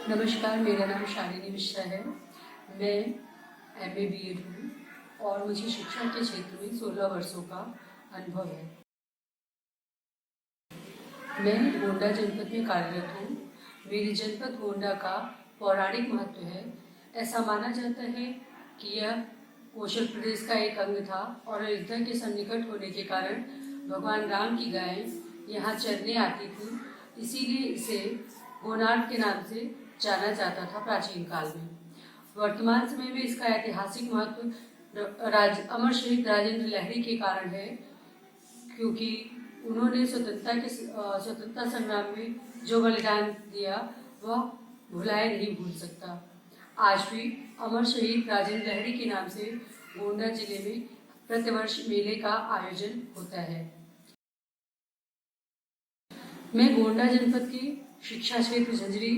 नमस्कार, मेरा नाम शालिनी मिश्रा है। मैं एमए बीएड हूँ और मुझे शिक्षा के क्षेत्र में 16 वर्षों का अनुभव है। मैं गोंडा जनपद में कार्यरत हूँ। मेरे जनपद गोंडा का पौराणिक महत्व है। ऐसा माना जाता है कि यह कौशल प्रदेश का एक अंग था और अयोध्या के सन्निकट होने के कारण भगवान राम की गायें यहाँ चरने आती थी, इसीलिए इसे गोनाड के नाम से जाना जाता था प्राचीन काल में। वर्तमान समय में इसका ऐतिहासिक महत्व अमर शहीद राजेंद्र लहरी के कारण है, क्योंकि उन्होंने स्वतंत्रता संग्राम में जो बलिदान दिया वह भुलाया नहीं भूल सकता। आज भी अमर शहीद राजेंद्र लहरी के नाम से गोंडा जिले में प्रतिवर्ष मेले का आयोजन होता है। मैं गोंडा जनपद के शिक्षा क्षेत्र झंझरी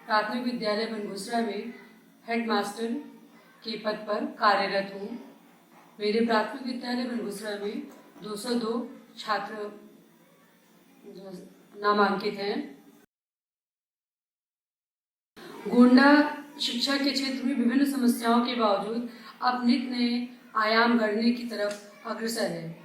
प्राथमिक विद्यालय बनघुसरा में हेडमास्टर के पद पर कार्यरत हूँ। मेरे प्राथमिक विद्यालय बनघुसरा में 202 छात्र नामांकित हैं। गोंडा शिक्षा के क्षेत्र में विभिन्न समस्याओं के बावजूद अब नित नए आयाम गढ़ने की तरफ अग्रसर है।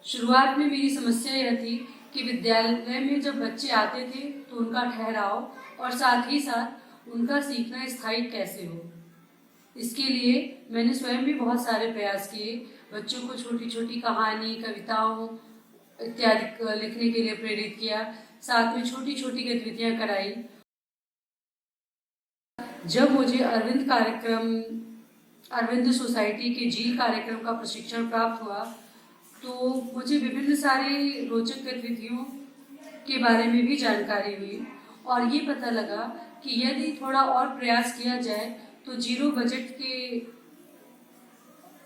शुरुआत में मेरी समस्या यह थी कि विद्यालय में जब बच्चे आते थे तो उनका ठहराव और साथ ही साथ उनका सीखना स्थायी कैसे हो। इसके लिए मैंने स्वयं भी बहुत सारे प्रयास किए। बच्चों को छोटी छोटी कहानी, कविताओं इत्यादि लिखने के लिए प्रेरित किया, साथ में छोटी छोटी गतिविधियां कराई। जब मुझे अरविंद सोसाइटी के झील कार्यक्रम का प्रशिक्षण प्राप्त हुआ तो मुझे विभिन्न सारी रोचक गतिविधियों के बारे में भी जानकारी हुई और ये पता लगा कि यदि थोड़ा और प्रयास किया जाए तो जीरो बजट के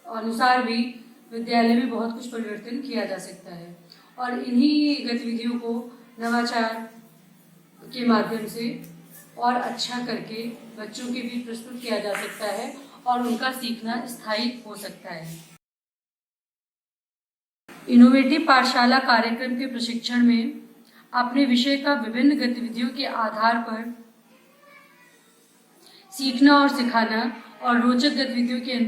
अनुसार भी विद्यालय में बहुत कुछ परिवर्तन किया जा सकता है और इन्हीं गतिविधियों को नवाचार के माध्यम से और अच्छा करके बच्चों के बीच प्रस्तुत किया जा सकता है और उनका सीखना स्थायी हो सकता है। इनोवेटिव पाठशाला कार्यक्रम के प्रशिक्षण में अपने विषय का विभिन्न गतिविधियों के आधार पर सीखना और सिखाना और रोचक गतिविधियों के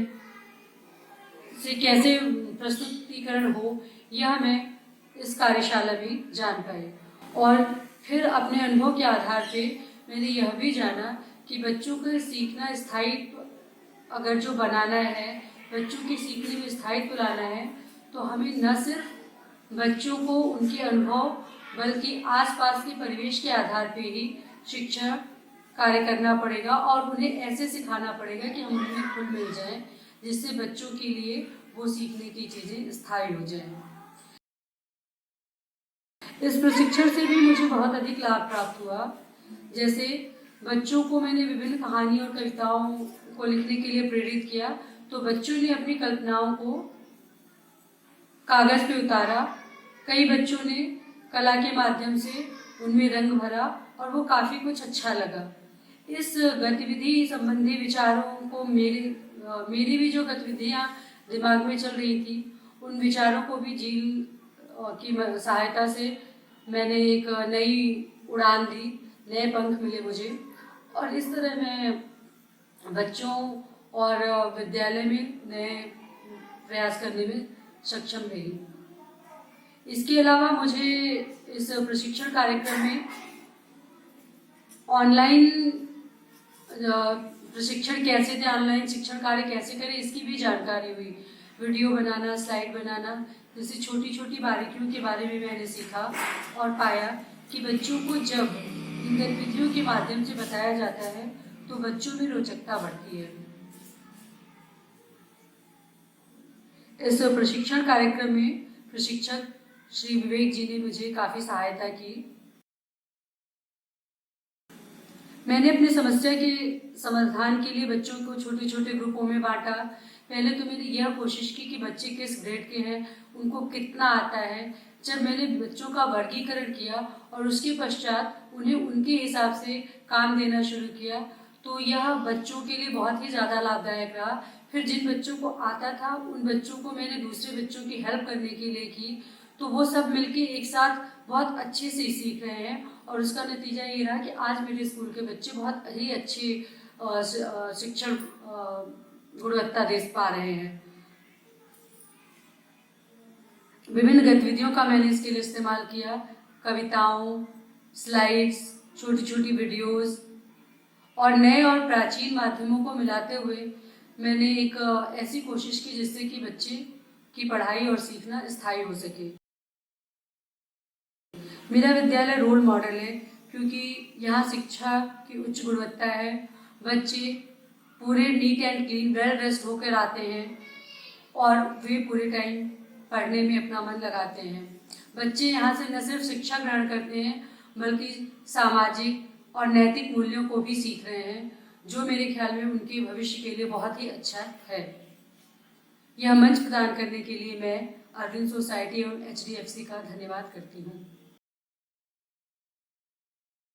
से कैसे प्रस्तुतिकरण हो, यह मैं इस कार्यशाला में जान पाई। और फिर अपने अनुभव के आधार पे मैंने यह भी जाना कि बच्चों का सीखना स्थायित्व अगर जो बनाना है, बच्चों के सीखने में स्थायित्व लाना है, तो हमें न सिर्फ बच्चों को उनके अनुभव बल्कि आसपास के परिवेश के आधार पे ही शिक्षा कार्य करना पड़ेगा और उन्हें ऐसे सिखाना पड़ेगा कि हम उन्हें खुद मिल जाएं, जिससे बच्चों के लिए वो सीखने की चीज़ें स्थायी हो जाएं। इस प्रशिक्षण से भी मुझे बहुत अधिक लाभ प्राप्त हुआ। जैसे बच्चों को मैंने विभिन्न कहानी और कविताओं को लिखने के लिए प्रेरित किया, तो बच्चों ने अपनी कल्पनाओं को कागज पे उतारा। कई बच्चों ने कला के माध्यम से उनमें रंग भरा और वो काफ़ी कुछ अच्छा लगा। इस गतिविधि संबंधी विचारों को मेरी भी जो गतिविधियाँ दिमाग में चल रही थी, उन विचारों को भी झील की सहायता से मैंने एक नई उड़ान दी, नए पंख मिले मुझे और इस तरह मैं बच्चों और विद्यालय में नए प्रयास करने में सक्षम रही। इसके अलावा मुझे इस प्रशिक्षण कार्यक्रम में ऑनलाइन प्रशिक्षण कैसे थे, ऑनलाइन शिक्षण कार्य कैसे करें, इसकी भी जानकारी हुई। वीडियो बनाना, स्लाइड बनाना, जैसे छोटी छोटी बारीकियों के बारे में मैंने सीखा और पाया कि बच्चों को जब इन गतिविधियों के माध्यम से बताया जाता है तो बच्चों में रोचकता बढ़ती है। इस प्रशिक्षण कार्यक्रम में प्रशिक्षक श्री विवेक जी ने मुझे काफ़ी सहायता की। मैंने अपनी समस्या के समाधान के लिए बच्चों को छोटे छोटे ग्रुपों में बांटा। पहले तो मैंने यह कोशिश की कि बच्चे किस ग्रेड के हैं, उनको कितना आता है। जब मैंने बच्चों का वर्गीकरण किया और उसके पश्चात उन्हें उनके हिसाब से काम देना शुरू किया तो यह बच्चों के लिए बहुत ही ज़्यादा लाभदायक रहा। फिर जिन बच्चों को आता था उन बच्चों को मैंने दूसरे बच्चों की हेल्प करने के लिए की, तो वो सब मिलके एक साथ बहुत अच्छे से सीख रहे हैं और उसका नतीजा ये रहा कि आज मेरे स्कूल के बच्चे बहुत ही अच्छी शिक्षण गुणवत्ता दे पा रहे हैं। विभिन्न गतिविधियों का मैंने इसके लिए इस्तेमाल किया, कविताओं, स्लाइड्स, छोटी छोटी वीडियोस और नए और प्राचीन माध्यमों को मिलाते हुए मैंने एक ऐसी कोशिश की जिससे कि बच्चे की पढ़ाई और सीखना स्थायी हो सके। मेरा विद्यालय रोल मॉडल है क्योंकि यहाँ शिक्षा की उच्च गुणवत्ता है। बच्चे पूरे neat and clean well dressed होकर आते हैं और वे पूरे टाइम पढ़ने में अपना मन लगाते हैं। बच्चे यहाँ से न सिर्फ शिक्षा ग्रहण करते हैं बल्कि सामाजिक और नैतिक मूल्यों को भी सीख रहे हैं, जो मेरे ख्याल में उनके भविष्य के लिए बहुत ही अच्छा है। यह मंच प्रदान करने के लिए मैं अरविंद सोसाइटी और HDFC का धन्यवाद करती हूँ।